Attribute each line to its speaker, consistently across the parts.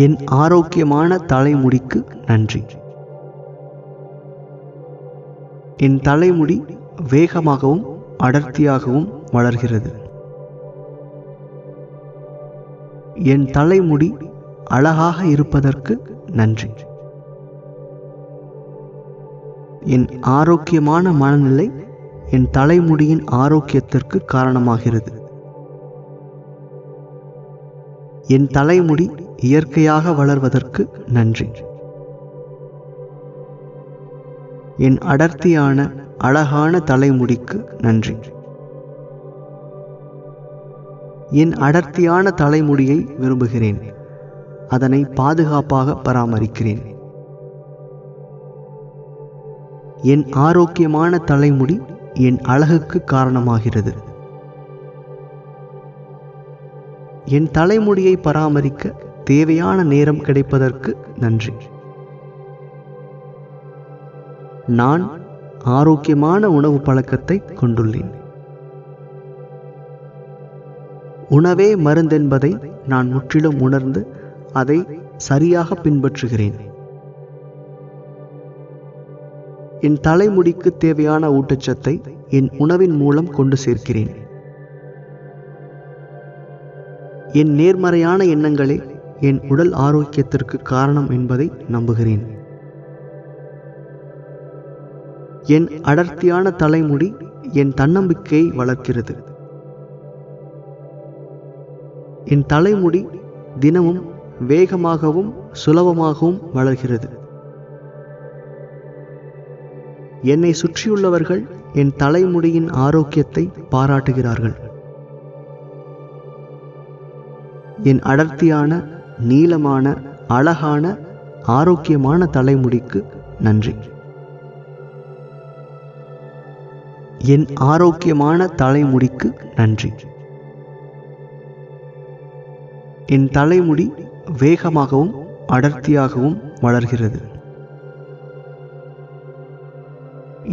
Speaker 1: என் ஆரோக்கியமான தலைமுடிக்கு நன்றி. என் தலைமுடி வேகமாகவும் அடர்த்தியாகவும் வளர்கிறது. என் தலைமுடி அழகாக இருப்பதற்கு நன்றி. என் ஆரோக்கியமான மனநிலை என் தலைமுடியின் ஆரோக்கியத்திற்கு காரணமாகிறது. என் தலைமுடி இயற்கையாக வளர்வதற்கு நன்றி. என் அடர்த்தியான அழகான தலைமுடிக்கு நன்றி. என் அடர்த்தியான தலைமுடியை விரும்புகிறேன். அதனை பாதுகாப்பாக பராமரிக்கிறேன். என் ஆரோக்கியமான தலைமுடி என் அழகுக்கு காரணமாகிறது. என் தலைமுடியை பராமரிக்க தேவையான நேரம் கிடைப்பதற்கு நன்றி. நான் ஆரோக்கியமான உணவு பழக்கத்தை கொண்டுள்ளேன். உணவே மருந்தென்பதை நான் முற்றிலும் உணர்ந்து அதை சரியாக பின்பற்றுகிறேன். என் தலைமுடிக்கு தேவையான ஊட்டச்சத்தை என் உணவின் மூலம் கொண்டு சேர்க்கிறேன். என் நேர்மறையான எண்ணங்களே என் உடல் ஆரோக்கியத்திற்கு காரணம் என்பதை நம்புகிறேன். என் அடர்த்தியான தலைமுடி என் தன்னம்பிக்கையை வளர்க்கிறது. என் தலைமுடி தினமும் வேகமாகவும் சுலபமாகவும் வளர்கிறது. என்னை சுற்றியுள்ளவர்கள் என் தலைமுடியின் ஆரோக்கியத்தை பாராட்டுகிறார்கள். என் அடர்த்தியான நீளமான அழகான ஆரோக்கியமான தலைமுடிக்கு நன்றி. என் ஆரோக்கியமான தலைமுடிக்கு நன்றி. என் தலைமுடி வேகமாகவும் அடர்த்தியாகவும் வளர்கிறது.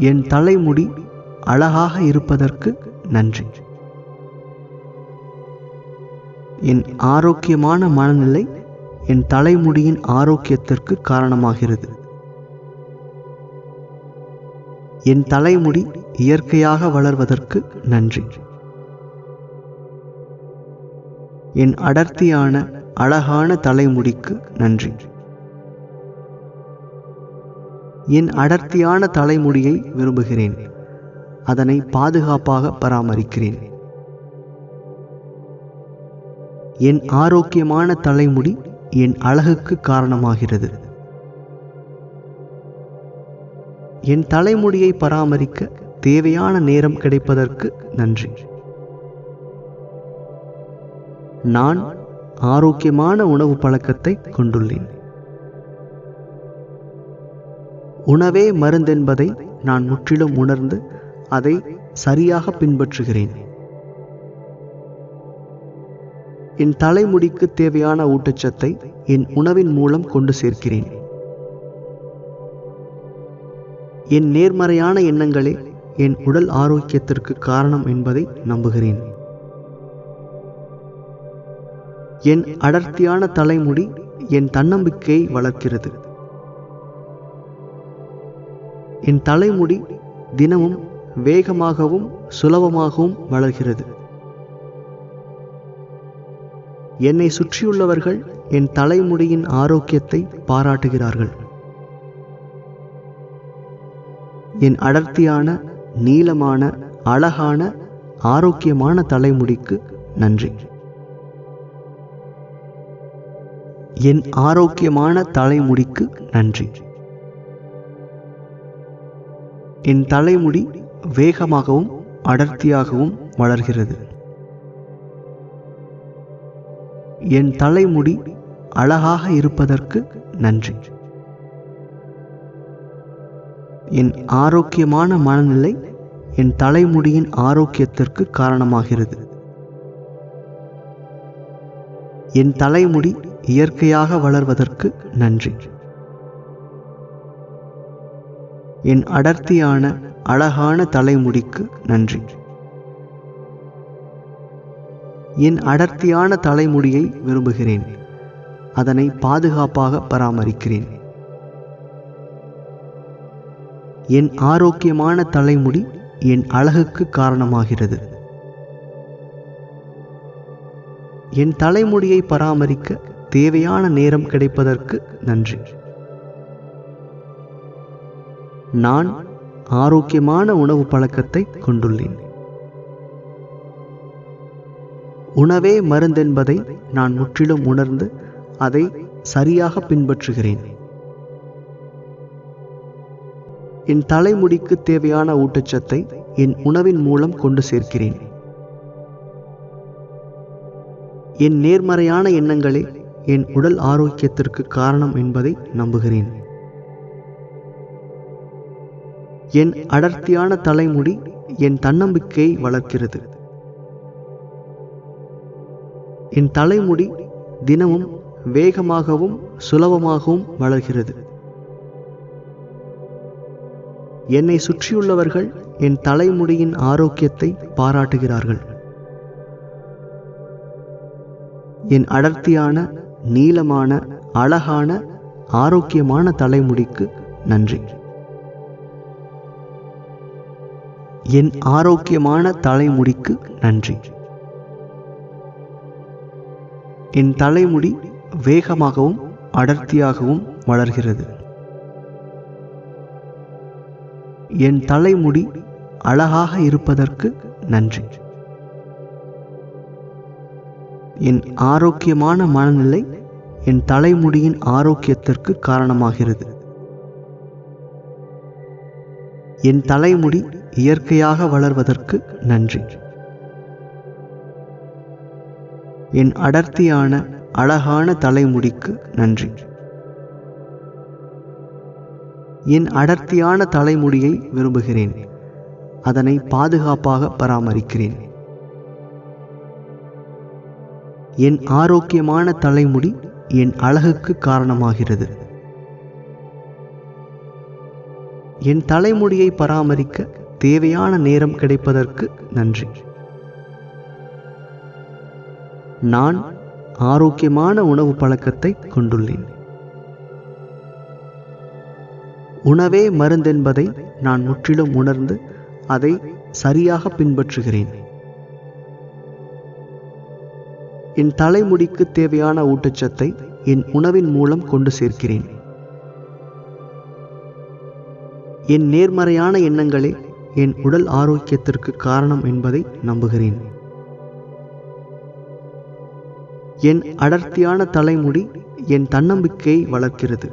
Speaker 1: என் தலைமுடி அழகாக இருப்பதற்கு நன்றி. என் ஆரோக்கியமான மனநிலை என் தலைமுடியின் ஆரோக்கியத்திற்கு காரணமாகிறது. என் தலைமுடி இயற்கையாக வளர்வதற்கு நன்றி. என் அடர்த்தியான அழகான தலைமுடிக்கு நன்றி. என் அடர்த்தியான தலைமுடியை விரும்புகிறேன். அதனை பாதுகாப்பாக பராமரிக்கிறேன். என் ஆரோக்கியமான தலைமுடி என் அழகுக்கு காரணமாகிறது. என் தலைமுடியை பராமரிக்க தேவையான நேரம் கிடைப்பதற்கு நன்றி. நான் ஆரோக்கியமான உணவு பழக்கத்தை கொண்டுள்ளேன். உணவே மருந்தென்பதை நான் முற்றிலும் உணர்ந்து அதை சரியாக பின்பற்றுகிறேன். என் தலைமுடிக்கு தேவையான ஊட்டச்சத்தை என் உணவின் மூலம் கொண்டு சேர்க்கிறேன். என் நேர்மறையான எண்ணங்களே என் உடல் ஆரோக்கியத்திற்கு காரணம் என்பதை நம்புகிறேன். என் அடர்த்தியான தலைமுடி என் தன்னம்பிக்கையை வளர்க்கிறது. என் தலைமுடி தினமும் வேகமாகவும் சுலபமாகவும் வளர்கிறது. என்னை சுற்றியுள்ளவர்கள் என் தலைமுடியின் ஆரோக்கியத்தை பாராட்டுகிறார்கள். என் அடர்த்தியான நீளமான அழகான ஆரோக்கியமான தலைமுடிக்கு நன்றி. என் ஆரோக்கியமான தலைமுடிக்கு நன்றி. என் தலைமுடி வேகமாகவும் அடர்த்தியாகவும் வளர்கிறது. என் தலைமுடி அழகாக இருப்பதற்கு நன்றி. என் ஆரோக்கியமான மனநிலை என் தலைமுடியின் ஆரோக்கியத்திற்கு காரணமாகிறது. என் தலைமுடி இயற்கையாக வளர்வதற்கு நன்றி. என் அடர்த்தியான அழகான தலைமுடிக்கு நன்றி. என் அடர்த்தியான தலைமுடியை விரும்புகிறேன். அதனை பாதுகாப்பாக பராமரிக்கிறேன். என் ஆரோக்கியமான தலைமுடி என் அழகுக்கு காரணமாகிறது. என் தலைமுடியை பராமரிக்க தேவையான நேரம் கிடைப்பதற்கு நன்றி. நான் ஆரோக்கியமான உணவு பழக்கத்தை கொண்டுள்ளேன். உணவே மருந்தென்பதை நான் முற்றிலும் உணர்ந்து அதை சரியாக பின்பற்றுகிறேன். என் தலைமுடிக்கு தேவையான ஊட்டச்சத்தை என் உணவின் மூலம் கொண்டு சேர்க்கிறேன். என் நேர்மறையான எண்ணங்களே என் உடல் ஆரோக்கியத்திற்கு காரணம் என்பதை நம்புகிறேன். என் அடர்த்தியான தலைமுடி என் தன்னம்பிக்கையை வளர்க்கிறது. என் தலைமுடி தினமும் வேகமாகவும் சுலபமாகவும் வளர்கிறது. என்னை சுற்றியுள்ளவர்கள் என் தலைமுடியின் ஆரோக்கியத்தை பாராட்டுகிறார்கள். என் அடர்த்தியான, நீளமான, அழகான, ஆரோக்கியமான தலைமுடிக்கு நன்றி. என் ஆரோக்கியமான தலைமுடிக்கு நன்றி. என் தலைமுடி வேகமாகவும் அடர்த்தியாகவும் வளர்கிறது. என் தலைமுடி அழகாக இருப்பதற்கு நன்றி. என் ஆரோக்கியமான மனநிலை என் தலைமுடியின் ஆரோக்கியத்திற்கு காரணமாகிறது. என் தலைமுடி இயற்கையாக வளர்வதற்கு நன்றி. என் அடர்த்தியான, அழகான தலைமுடிக்கு நன்றி. என் அடர்த்தியான தலைமுடியை விரும்புகிறேன். அதனை பாதுகாப்பாக பராமரிக்கிறேன். என் ஆரோக்கியமான தலைமுடி என் அழகுக்கு காரணமாகிறது. என் தலைமுடியை பராமரிக்க தேவையான நேரம் கிடைப்பதற்கு நன்றி. நான் ஆரோக்கியமான உணவு பழக்கத்தை கொண்டுள்ளேன். உணவே மருந்தென்பதை நான் முற்றிலும் உணர்ந்து அதை சரியாக பின்பற்றுகிறேன். என் தலைமுடிக்கு தேவையான ஊட்டச்சத்தை என் உணவின் மூலம் கொண்டு சேர்க்கிறேன். என் நேர்மறையான எண்ணங்களே என் உடல் ஆரோக்கியத்திற்கு காரணம் என்பதை நம்புகிறேன். என் அடர்த்தியான தலைமுடி என் தன்னம்பிக்கையை வளர்க்கிறது.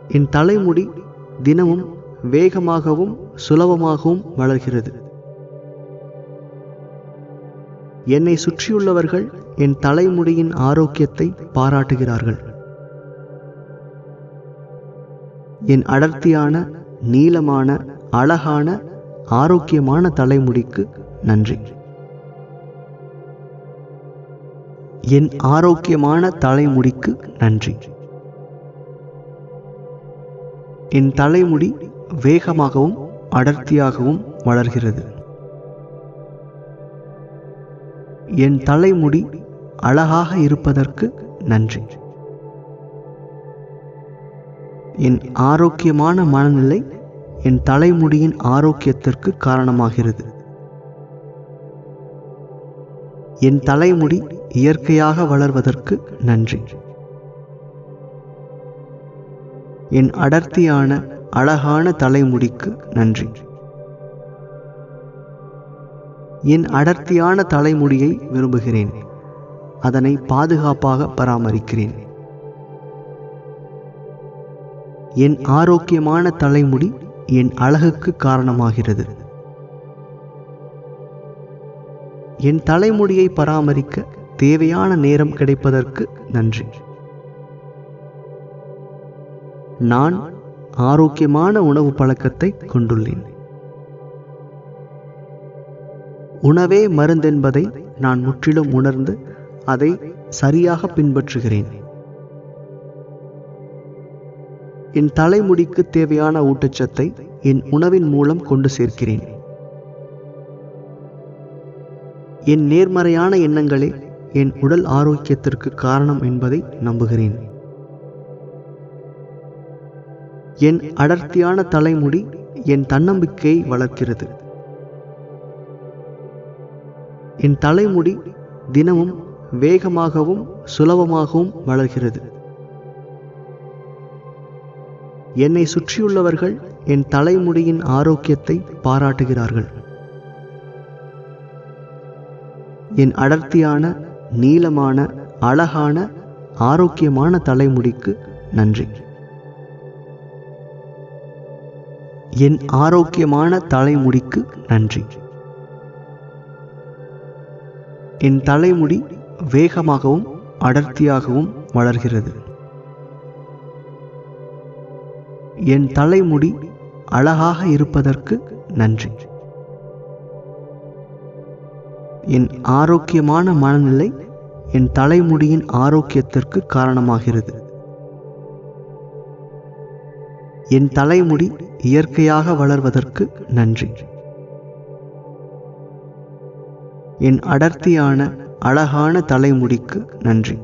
Speaker 1: என் தலைமுடி தினமும் வேகமாகவும் சுலபமாகவும் வளர்கிறது. என்னை சுற்றியுள்ளவர்கள் என் தலைமுடியின் ஆரோக்கியத்தை பாராட்டுகிறார்கள். என் அடர்த்தியான, நீளமான, அழகான, ஆரோக்கியமான தலைமுடிக்கு நன்றி. என் ஆரோக்கியமான தலைமுடிக்கு நன்றி. என் தலைமுடி வேகமாகவும் அடர்த்தியாகவும் வளர்கிறது. என் தலைமுடி அழகாக இருப்பதற்கு நன்றி. என் ஆரோக்கியமான மனநிலை என் தலைமுடியின் ஆரோக்கியத்திற்கு காரணமாகிறது. என் தலைமுடி இயற்கையாக வளர்வதற்கு நன்றி. என் அடர்த்தியான, அழகான தலைமுடிக்கு நன்றி. என் அடர்த்தியான தலைமுடியை விரும்புகிறேன். அதனை பாதுகாப்பாக பராமரிக்கிறேன். என் ஆரோக்கியமான தலைமுடி என் அழகுக்கு காரணமாகிறது. என் தலைமுடியை பராமரிக்க தேவையான நேரம் கிடைப்பதற்கு நன்றி. நான் ஆரோக்கியமான உணவு பழக்கத்தை கொண்டுள்ளேன். உணவே மருந்தென்பதை நான் முற்றிலும் உணர்ந்து அதை சரியாக பின்பற்றுகிறேன். என் தலைமுடிக்கு தேவையான ஊட்டச்சத்தை என் உணவின் மூலம் கொண்டு சேர்க்கிறேன். என் நேர்மறையான எண்ணங்களே என் உடல் ஆரோக்கியத்திற்கு காரணம் என்பதை நம்புகிறேன். என் அடர்த்தியான தலைமுடி என் தன்னம்பிக்கையை வளர்க்கிறது. என் தலைமுடி தினமும் வேகமாகவும் சுலபமாகவும் வளர்கிறது. என்னை சுற்றியுள்ளவர்கள் என் தலைமுடியின் ஆரோக்கியத்தை பாராட்டுகிறார்கள். என் அடர்த்தியான, நீளமான, அழகான, ஆரோக்கியமான தலைமுடிக்கு நன்றி. என் ஆரோக்கியமான தலைமுடிக்கு நன்றி. என் தலைமுடி வேகமாகவும் அடர்த்தியாகவும் வளர்கிறது. என் தலைமுடி அழகாக இருப்பதற்கு நன்றி. என் ஆரோக்கியமான மனநிலை என் தலைமுடியின் ஆரோக்கியத்திற்கு காரணமாகிறது. என் தலைமுடி இயற்கையாக வளர்வதற்கு நன்றி. என் அடர்த்தியான, அழகான தலைமுடிக்கு நன்றி.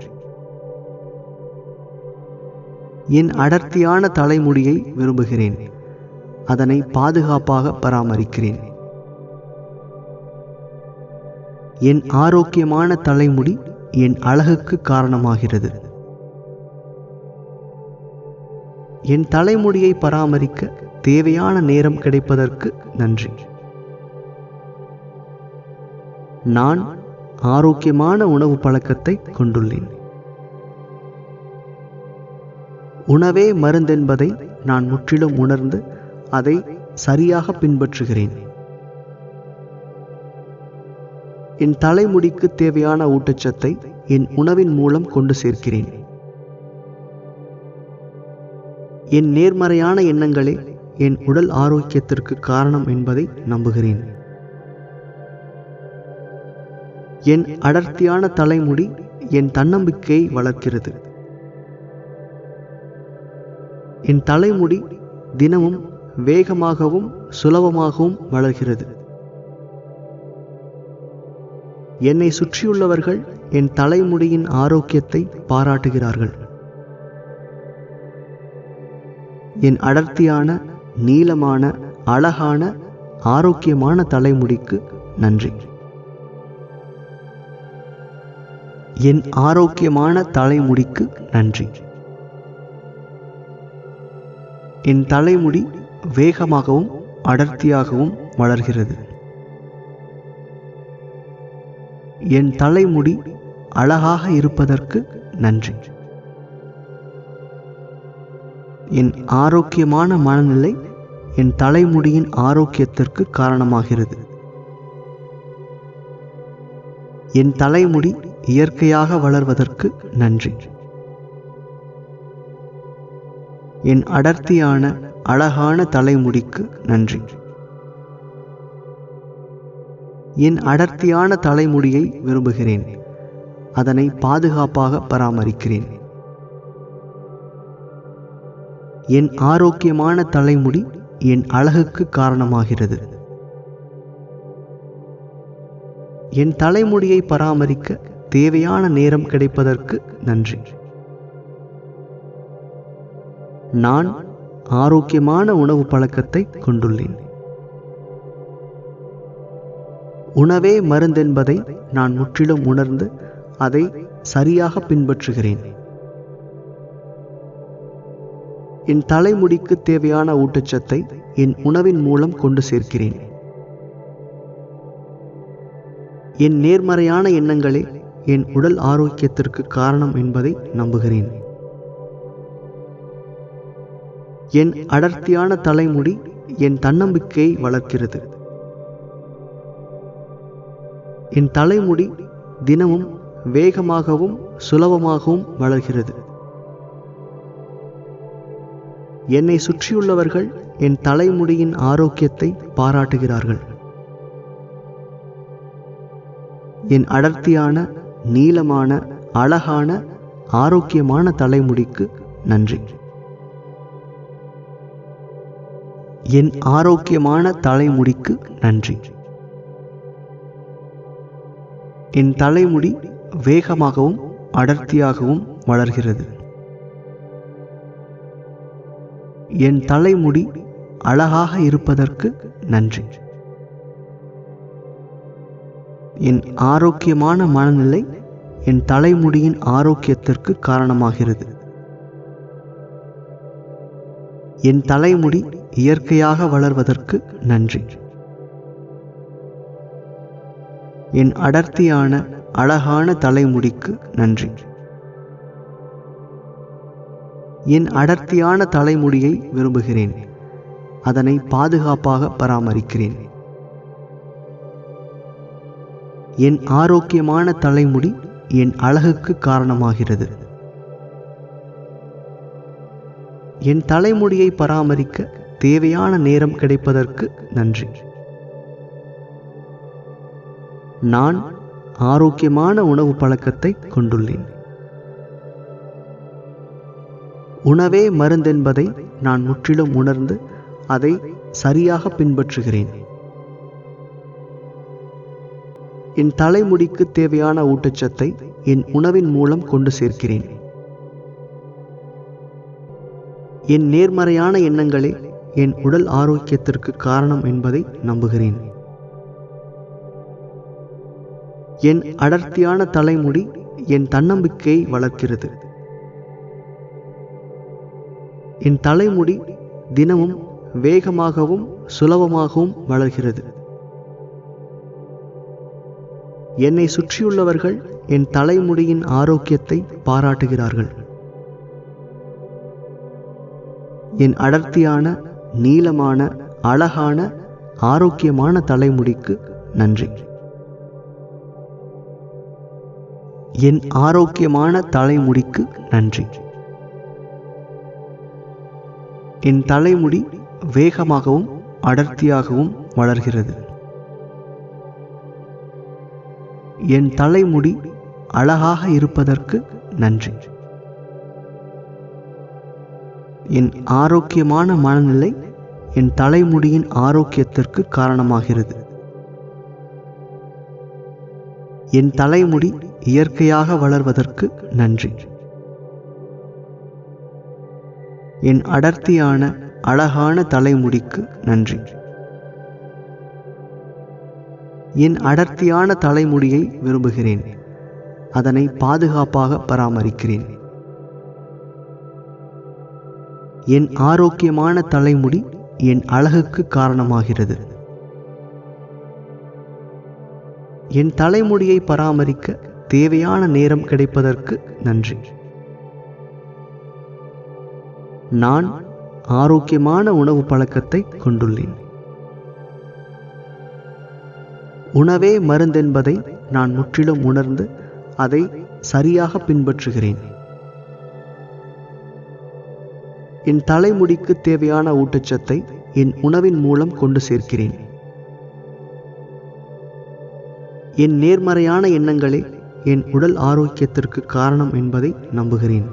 Speaker 1: என் அடர்த்தியான தலைமுடியை விரும்புகிறேன். அதனை பாதுகாப்பாக பராமரிக்கிறேன். என் ஆரோக்கியமான தலைமுடி என் அழகுக்கு காரணமாகிறது. என் தலைமுடியை பராமரிக்க தேவையான நேரம் கிடைப்பதற்கு நன்றி. நான் ஆரோக்கியமான உணவு பழக்கத்தை கொண்டுள்ளேன். உணவே மருந்தென்பதை நான் முற்றிலும் உணர்ந்து அதை சரியாக பின்பற்றுகிறேன். என் தலைமுடிக்கு தேவையான ஊட்டச்சத்தை என் உணவின் மூலம் கொண்டு சேர்க்கிறேன். என் நேர்மறையான எண்ணங்களே என் உடல் ஆரோக்கியத்திற்கு காரணம் என்பதை நம்புகிறேன். என் அடர்த்தியான தலைமுடி என் தன்னம்பிக்கையை வளர்க்கிறது. என் தலைமுடி தினமும் வேகமாகவும் சுலபமாகவும் வளர்கிறது. என்னை சுற்றியுள்ளவர்கள் என் தலைமுடியின் ஆரோக்கியத்தை பாராட்டுகிறார்கள். என் அடர்த்தியான, நீளமான, அழகான, ஆரோக்கியமான தலைமுடிக்கு நன்றி. என் ஆரோக்கியமான தலைமுடிக்கு நன்றி. என் தலைமுடி வேகமாகவும் அடர்த்தியாகவும் வளர்கிறது. என் தலைமுடி அழகாக இருப்பதற்கு நன்றி. என் ஆரோக்கியமான மனநிலை என் தலைமுடியின் ஆரோக்கியத்திற்கு காரணமாகிறது. என் தலைமுடி இயற்கையாக வளர்வதற்கு நன்றி. என் அடர்த்தியான, அழகான தலைமுடிக்கு நன்றி. என் அடர்த்தியான தலைமுடியை விரும்புகிறேன். அதனை பாதுகாப்பாக பராமரிக்கிறேன். என் ஆரோக்கியமான தலைமுடி என் அழகுக்கு காரணமாகிறது. என் தலைமுடியை பராமரிக்க தேவையான நேரம் கிடைப்பதற்கு நன்றி. நான் ஆரோக்கியமான உணவு பழக்கத்தை கொண்டுள்ளேன். உணவே மருந்தென்பதை நான் முற்றிலும் உணர்ந்து அதை சரியாக பின்பற்றுகிறேன். என் தலைமுடிக்கு தேவையான ஊட்டச்சத்தை என் உணவின் மூலம் கொண்டு சேர்க்கிறேன். என் நேர்மறையான எண்ணங்களே என் உடல் ஆரோக்கியத்திற்கு காரணம் என்பதை நம்புகிறேன். என் அடர்த்தியான தலைமுடி என் தன்னம்பிக்கையை வளர்க்கிறது. என் தலைமுடி தினமும் வேகமாகவும் சுலபமாகவும் வளர்கிறது. என்னை சுற்றியுள்ளவர்கள் என் தலைமுடியின் ஆரோக்கியத்தை பாராட்டுகிறார்கள். என் அடர்த்தியான, நீளமான, அழகான, ஆரோக்கியமான தலைமுடிக்கு நன்றி. என் ஆரோக்கியமான தலைமுடிக்கு நன்றி. என் தலைமுடி வேகமாகவும் அடர்த்தியாகவும் வளர்கிறது. என் தலைமுடி அழகாக இருப்பதற்கு நன்றி. என் ஆரோக்கியமான மனநிலை என் தலைமுடியின் ஆரோக்கியத்திற்கு காரணமாகிறது. என் தலைமுடி இயற்கையாக வளர்வதற்கு நன்றி. என் அடர்த்தியான அழகான தலைமுடிக்கு நன்றி. என் அடர்த்தியான தலைமுடியை விரும்புகிறேன். அதனை பாதுகாப்பாக பராமரிக்கிறேன். என் ஆரோக்கியமான தலைமுடி என் அழகுக்கு காரணமாகிறது. என் தலைமுடியை பராமரிக்க தேவையான நேரம் கிடைப்பதற்கு நன்றி. நான் ஆரோக்கியமான உணவு பழக்கத்தை கொண்டுள்ளேன். உணவே மருந்தென்பதை நான் முற்றிலும் உணர்ந்து அதை சரியாக பின்பற்றுகிறேன். என் தலைமுடிக்கு தேவையான ஊட்டச்சத்தை என் உணவின் மூலம் கொண்டு சேர்க்கிறேன். என் நேர்மறையான எண்ணங்களே என் உடல் ஆரோக்கியத்திற்கு காரணம் என்பதை நம்புகிறேன். என் அடர்த்தியான தலைமுடி என் தன்னம்பிக்கையை வளர்க்கிறது. என் தலைமுடி தினமும் வேகமாகவும் சுலபமாகவும் வளர்கிறது. என்னை சுற்றியுள்ளவர்கள் என் தலைமுடியின் ஆரோக்கியத்தை பாராட்டுகிறார்கள். என் அடர்த்தியான நீளமான அழகான ஆரோக்கியமான தலைமுடிக்கு நன்றி. என் ஆரோக்கியமான தலைமுடிக்கு நன்றி. என் தலைமுடி வேகமாகவும் அடர்த்தியாகவும் வளர்கிறது. என் தலைமுடி அழகாக இருப்பதற்கு நன்றி. என் ஆரோக்கியமான மனநிலை என் தலைமுடியின் ஆரோக்கியத்திற்கு காரணமாகிறது. என் தலைமுடி இயற்கையாக வளர்வதற்கு நன்றி. என் அடர்த்தியான அழகான தலைமுடிக்கு நன்றி. என் அடர்த்தியான தலைமுடியை விரும்புகிறேன். அதனை பாதுகாப்பாக பராமரிக்கிறேன். என் ஆரோக்கியமான தலைமுடி என் அழகுக்கு காரணமாகிறது. என் தலைமுடியை பராமரிக்க தேவையான நேரம் கிடைப்பதற்கு நன்றி. நான் ஆரோக்கியமான உணவு பழக்கத்தை கொண்டுள்ளேன். உணவே மருந்தென்பதை நான் முற்றிலும் உணர்ந்து அதை சரியாக பின்பற்றுகிறேன். என் தலைமுடிக்கு தேவையான ஊட்டச்சத்தை என் உணவின் மூலம் கொண்டு சேர்க்கிறேன். என் நேர்மறையான எண்ணங்களே என் உடல் ஆரோக்கியத்திற்கு காரணம் என்பதை நம்புகிறேன்.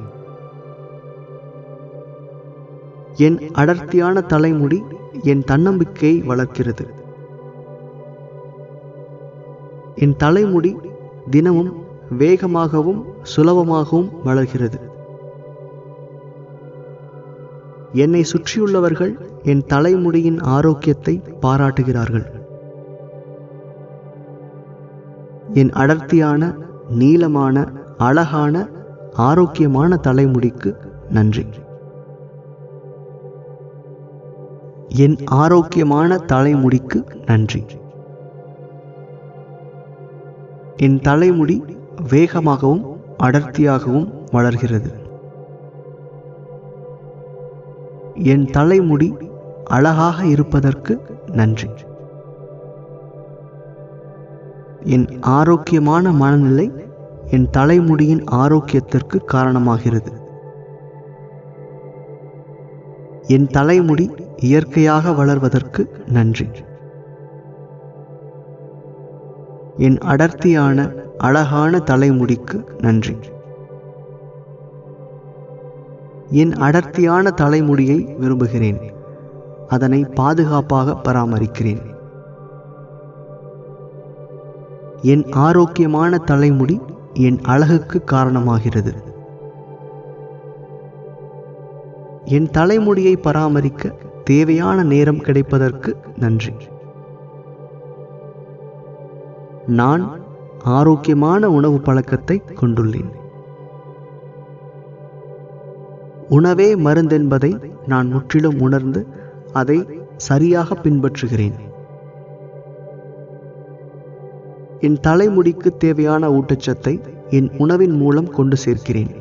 Speaker 1: என் அடர்த்தியான தலைமுடி என் தன்னம்பிக்கையை வளர்க்கிறது. என் தலைமுடி தினமும் வேகமாகவும் சுலபமாகவும் வளர்கிறது. என்னை சுற்றியுள்ளவர்கள் என் தலைமுடியின் ஆரோக்கியத்தை பாராட்டுகிறார்கள். என் அடர்த்தியான நீளமான அழகான ஆரோக்கியமான தலைமுடிக்கு நன்றி. என் ஆரோக்கியமான தலைமுடிக்கு நன்றி. என் தலைமுடி வேகமாகவும் அடர்த்தியாகவும் வளர்கிறது. என் தலைமுடி அழகாக இருப்பதற்கு நன்றி. என் ஆரோக்கியமான மனநிலை என் தலைமுடியின் ஆரோக்கியத்திற்கு காரணமாகிறது. என் தலைமுடி இயற்கையாக வளர்வதற்கு நன்றி. என் அடர்த்தியான அழகான தலைமுடிக்கு நன்றி. என் அடர்த்தியான தலைமுடியை விரும்புகிறேன். அதனை பாதுகாப்பாக பராமரிக்கிறேன். என் ஆரோக்கியமான தலைமுடி என் அழகுக்கு காரணமாகிறது. என் தலைமுடியை பராமரிக்க தேவையான நேரம் கிடைப்பதற்கு நன்றி. நான் ஆரோக்கியமான உணவு பழக்கத்தை கொண்டுள்ளேன். உணவே மருந்தென்பதை நான் முற்றிலும் உணர்ந்து அதை சரியாக பின்பற்றுகிறேன். என் தலைமுடிக்கு தேவையான ஊட்டச்சத்தை என் உணவின் மூலம் கொண்டு சேர்க்கிறேன்.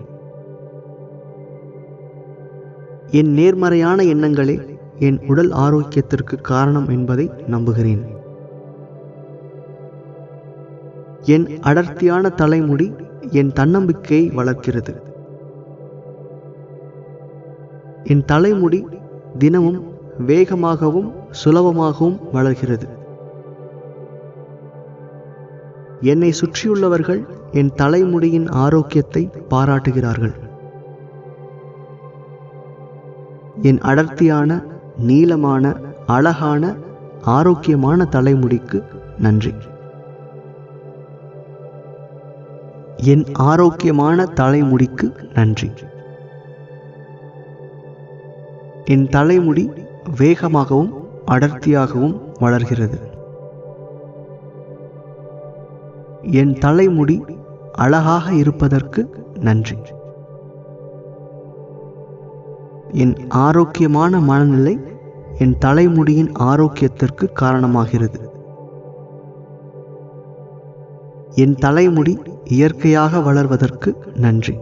Speaker 1: என் நேர்மறையான எண்ணங்களே என் உடல் ஆரோக்கியத்திற்கு காரணம் என்பதை நம்புகிறேன். என் அடர்த்தியான தலைமுடி என் தன்னம்பிக்கையை வளர்க்கிறது. என் தலைமுடி தினமும் வேகமாகவும் சுலபமாகவும் வளர்கிறது. என்னை சுற்றியுள்ளவர்கள் என் தலைமுடியின் ஆரோக்கியத்தை பாராட்டுகிறார்கள். என் அடர்த்தியான, நீளமான, அழகான, ஆரோக்கியமான தலைமுடிக்கு நன்றி. என் ஆரோக்கியமான தலைமுடிக்கு நன்றி. என் தலைமுடி வேகமாகவும் அடர்த்தியாகவும் வளர்கிறது. என் தலைமுடி அழகாக இருப்பதற்கு நன்றி. என் ஆரோக்கியமான மனநிலை என் தலைமுடியின் ஆரோக்கியத்திற்கு காரணமாகிறது. என் தலைமுடி இயற்கையாக வளர்வதற்கு நன்றி.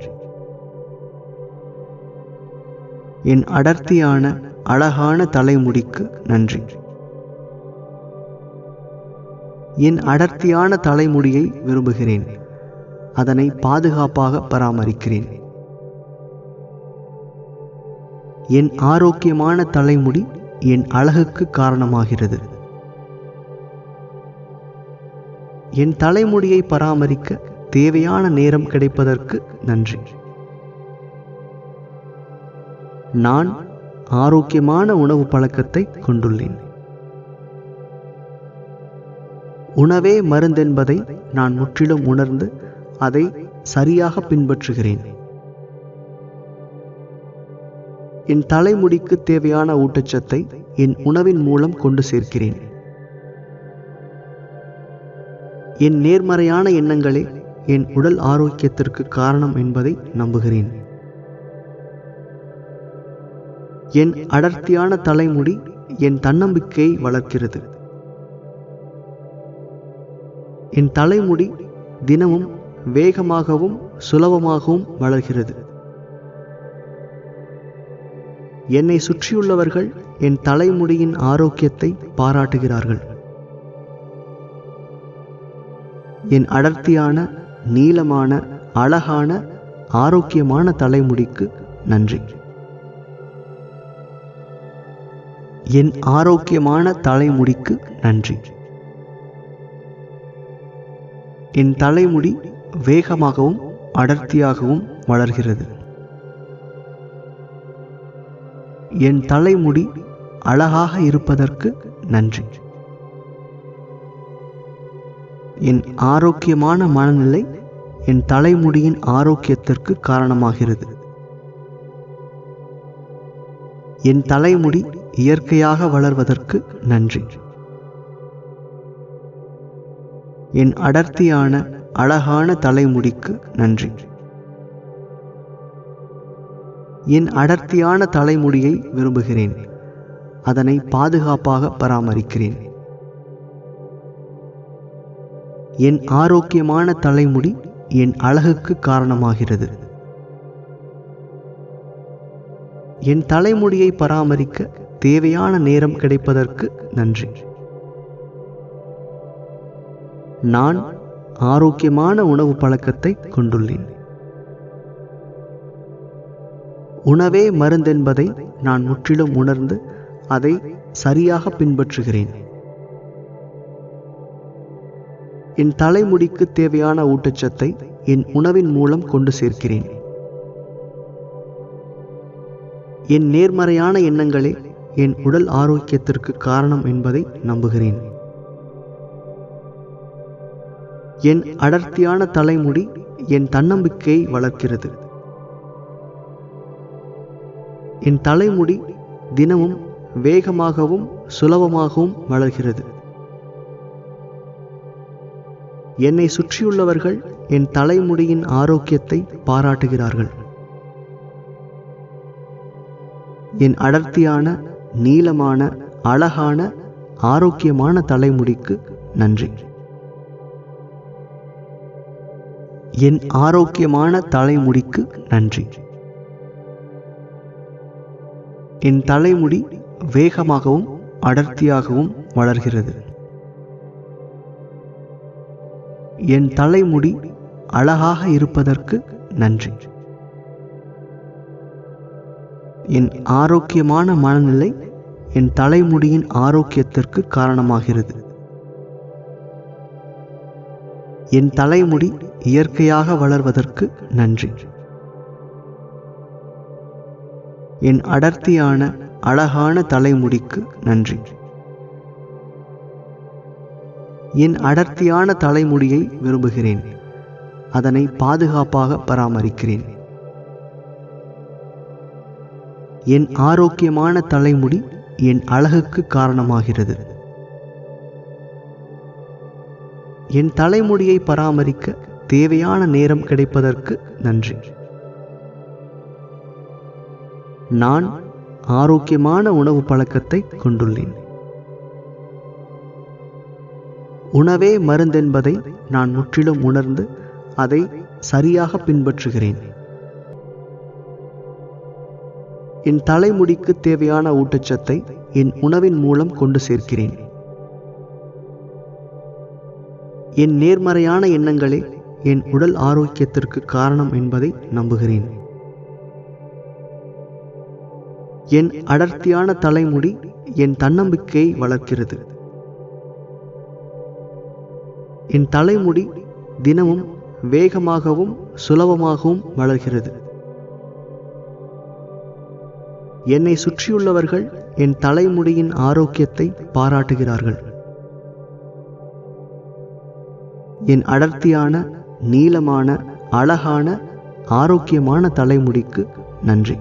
Speaker 1: என் அடர்த்தியான, அழகான தலைமுடிக்கு நன்றி. என் அடர்த்தியான தலைமுடியை விரும்புகிறேன். அதனை பாதுகாப்பாக பராமரிக்கிறேன். என் ஆரோக்கியமான தலைமுடி என் அழகுக்கு காரணமாகிறது. என் தலைமுடியை பராமரிக்க தேவையான நேரம் கிடைப்பதற்கு நன்றி. நான் ஆரோக்கியமான உணவு பழக்கத்தை கொண்டுள்ளேன். உணவே மருந்தென்பதை நான் முற்றிலும் உணர்ந்து அதை சரியாக பின்பற்றுகிறேன். என் தலைமுடிக்கு தேவையான ஊட்டச்சத்தை என் உணவின் மூலம் கொண்டு சேர்க்கிறேன். என் நேர்மறையான எண்ணங்களே என் உடல் ஆரோக்கியத்திற்கு காரணம் என்பதை நம்புகிறேன். என் அடர்த்தியான தலைமுடி என் தன்னம்பிக்கையை வளர்க்கிறது. என் தலைமுடி தினமும் வேகமாகவும் சுலபமாகவும் வளர்கிறது. என்னை சுற்றியுள்ளவர்கள் என் தலைமுடியின் ஆரோக்கியத்தை பாராட்டுகிறார்கள். என் அடர்த்தியான, நீளமான, அழகான, ஆரோக்கியமான தலைமுடிக்கு நன்றி. என் ஆரோக்கியமான தலைமுடிக்கு நன்றி. என் தலைமுடி வேகமாகவும் அடர்த்தியாகவும் வளர்கிறது. என் தலைமுடி அழகாக இருப்பதற்கு நன்றி. என் ஆரோக்கியமான மனநிலை என் தலைமுடியின் ஆரோக்கியத்திற்கு காரணமாகிறது. என் தலைமுடி இயற்கையாக வளர்வதற்கு நன்றி. என் அடர்த்தியான, அழகான தலைமுடிக்கு நன்றி. என் அடர்த்தியான தலைமுடியை விரும்புகிறேன். அதனை பாதுகாப்பாக பராமரிக்கிறேன். என் ஆரோக்கியமான தலைமுடி என் அழகுக்கு காரணமாகிறது. என் தலைமுடியை பராமரிக்க தேவையான நேரம் கிடைப்பதற்கு நன்றி. நான் ஆரோக்கியமான உணவு பழக்கத்தை கொண்டுள்ளேன். உணவே மருந்தென்பதை நான் முற்றிலும் உணர்ந்து அதை சரியாக பின்பற்றுகிறேன். என் தலைமுடிக்கு தேவையான ஊட்டச்சத்தை என் உணவின் மூலம் கொண்டு சேர்க்கிறேன். என் நேர்மறையான எண்ணங்களே என் உடல் ஆரோக்கியத்திற்கு காரணம் என்பதை நம்புகிறேன். என் அடர்த்தியான தலைமுடி என் தன்னம்பிக்கையை வளர்க்கிறது. என் தலைமுடி தினமும் வேகமாகவும் சுலபமாகவும் வளர்கிறது. என்னை சுற்றியுள்ளவர்கள் என் தலைமுடியின் ஆரோக்கியத்தை பாராட்டுகிறார்கள். என் அடர்த்தியான, நீளமான, அழகான, ஆரோக்கியமான தலைமுடிக்கு நன்றி. என் ஆரோக்கியமான தலைமுடிக்கு நன்றி. என் தலைமுடி வேகமாகவும் அடர்த்தியாகவும் வளர்கிறது. என் தலைமுடி அழகாக இருப்பதற்கு நன்றி. என் ஆரோக்கியமான மனநிலை என் தலைமுடியின் ஆரோக்கியத்திற்கு காரணமாகிறது. என் தலைமுடி இயற்கையாக வளர்வதற்கு நன்றி. என் அடர்த்தியான, அழகான தலைமுடிக்கு நன்றி. என் அடர்த்தியான தலைமுடியை விரும்புகிறேன். அதனை பாதுகாப்பாக பராமரிக்கிறேன். என் ஆரோக்கியமான தலைமுடி என் அழகுக்கு காரணமாகிறது. என் தலைமுடியை பராமரிக்க தேவையான நேரம் கிடைப்பதற்கு நன்றி. நான் ஆரோக்கியமான உணவு பழக்கத்தை கொண்டுள்ளேன். உணவே மருந்தென்பதை நான் முற்றிலும் உணர்ந்து அதை சரியாக பின்பற்றுகிறேன். என் தலைமுடிக்கு தேவையான ஊட்டச்சத்தை என் உணவின் மூலம் கொண்டு சேர்க்கிறேன். என் நேர்மறையான எண்ணங்களே என் உடல் ஆரோக்கியத்திற்கு காரணம் என்பதை நம்புகிறேன். என் அடர்த்தியான தலைமுடி என் தன்னம்பிக்கையை வளர்க்கிறது. என் தலைமுடி தினமும் வேகமாகவும் சுலபமாகவும் வளர்கிறது. என்னை சுற்றியுள்ளவர்கள் என் தலைமுடியின் ஆரோக்கியத்தை பாராட்டுகிறார்கள். என் அடர்த்தியான, நீளமான, அழகான, ஆரோக்கியமான தலைமுடிக்கு நன்றி.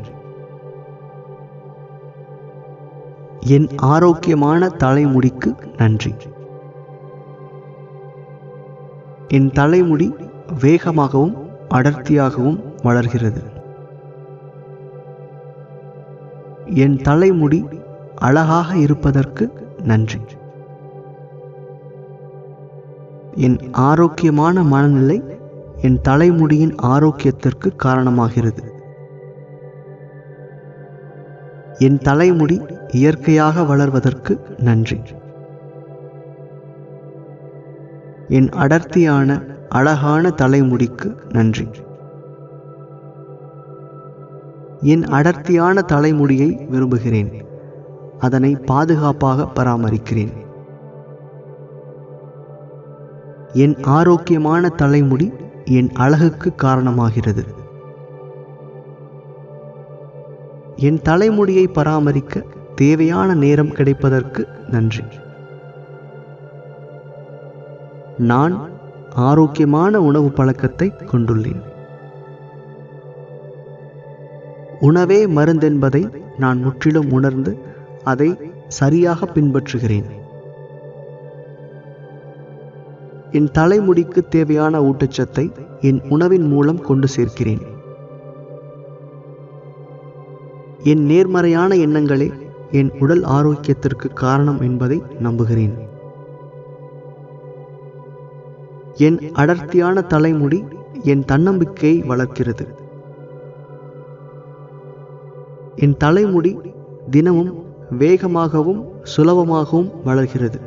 Speaker 1: என் ஆரோக்கியமான தலைமுடிக்கு நன்றி. என் தலைமுடி வேகமாகவும் அடர்த்தியாகவும் வளர்கிறது. என் தலைமுடி அழகாக இருப்பதற்கு நன்றி. என் ஆரோக்கியமான மனநிலை என் தலைமுடியின் ஆரோக்கியத்திற்கு காரணமாகிறது. என் தலைமுடி இயற்கையாக வளர்வதற்கு நன்றி. என் அடர்த்தியான, அழகான தலைமுடிக்கு நன்றி. என் அடர்த்தியான தலைமுடியை விரும்புகிறேன். அதனை பாதுகாப்பாக பராமரிக்கிறேன். என் ஆரோக்கியமான தலைமுடி என் அழகுக்கு காரணமாகிறது. என் தலைமுடியை பராமரிக்க தேவையான நேரம் கிடைப்பதற்கு நன்றி. நான் ஆரோக்கியமான உணவு பழக்கத்தை கொண்டுள்ளேன். உணவே மருந்தென்பதை நான் முற்றிலும் உணர்ந்து அதை சரியாக பின்பற்றுகிறேன். என் தலைமுடிக்கு தேவையான ஊட்டச்சத்தை என் உணவின் மூலம் கொண்டு சேர்க்கிறேன். என் நேர்மறையான எண்ணங்களே என் உடல் ஆரோக்கியத்திற்கு காரணம் என்பதை நம்புகிறேன். என் அடர்த்தியான தலைமுடி என் தன்னம்பிக்கையை வளர்க்கிறது. என் தலைமுடி தினமும் வேகமாகவும் சுலபமாகவும் வளர்கிறது.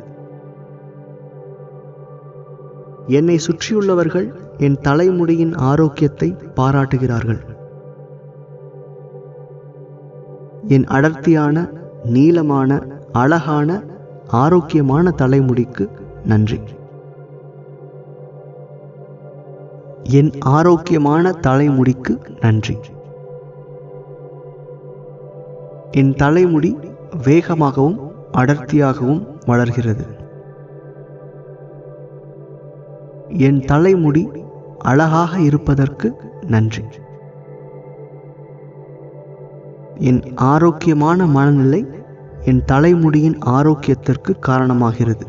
Speaker 1: என்னை சுற்றியுள்ளவர்கள் என் தலைமுடியின் ஆரோக்கியத்தை பாராட்டுகிறார்கள். என் அடர்த்தியான, நீளமான, அழகான, ஆரோக்கியமான தலைமுடிக்கு நன்றி. என் ஆரோக்கியமான தலைமுடிக்கு நன்றி. என் தலைமுடி வேகமாகவும் அடர்த்தியாகவும் வளர்கிறது. என் தலைமுடி அழகாக இருப்பதற்கு நன்றி. என் ஆரோக்கியமான மனநிலை என் தலைமுடியின் ஆரோக்கியத்திற்கு காரணமாகிறது.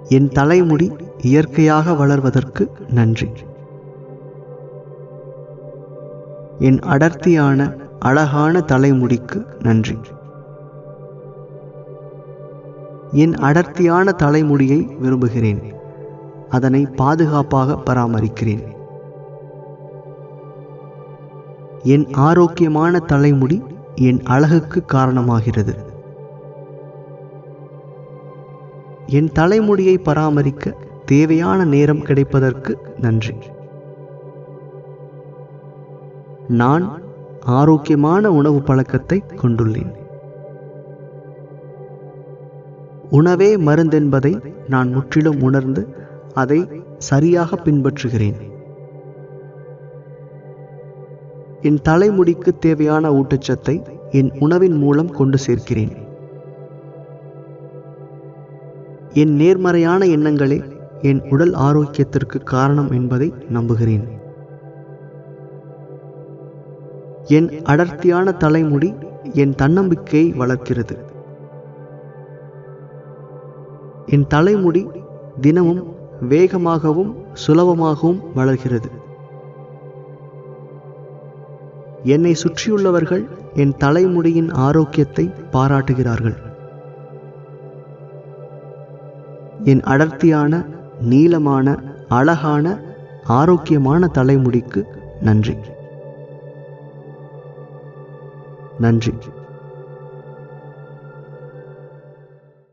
Speaker 1: என் தலைமுடி இயற்கையாக வளர்வதற்கு நன்றி. என் அடர்த்தியான அழகான தலைமுடிக்கு நன்றி. என் அடர்த்தியான தலைமுடியை விரும்புகிறேன். அதனை பாதுகாப்பாக பராமரிக்கிறேன். என் ஆரோக்கியமான தலைமுடி என் அழகுக்கு காரணமாகிறது. என் தலைமுடியை பராமரிக்க தேவையான நேரம் கிடைப்பதற்கு நன்றி. நான் ஆரோக்கியமான உணவு பழக்கத்தை கொண்டுள்ளேன். உணவே மருந்தென்பதை நான் முற்றிலும் உணர்ந்து அதை சரியாக பின்பற்றுகிறேன். என் தலைமுடிக்கு தேவையான ஊட்டச்சத்தை என் உணவின் மூலம் கொண்டு சேர்க்கிறேன். என் நேர்மறையான எண்ணங்களே என் உடல் ஆரோக்கியத்திற்கு காரணம் என்பதை நம்புகிறேன். என் அடர்த்தியான தலைமுடி என் தன்னம்பிக்கையை வளர்க்கிறது. என் தலைமுடி தினமும் வேகமாகவும் சுலபமாகவும் வளர்கிறது. என்னை சுற்றியுள்ளவர்கள் என் தலைமுடியின் ஆரோக்கியத்தை பாராட்டுகிறார்கள். என் அடர்த்தியான நீளமான அழகான ஆரோக்கியமான தலைமுடிக்கு நன்றி. நன்றி.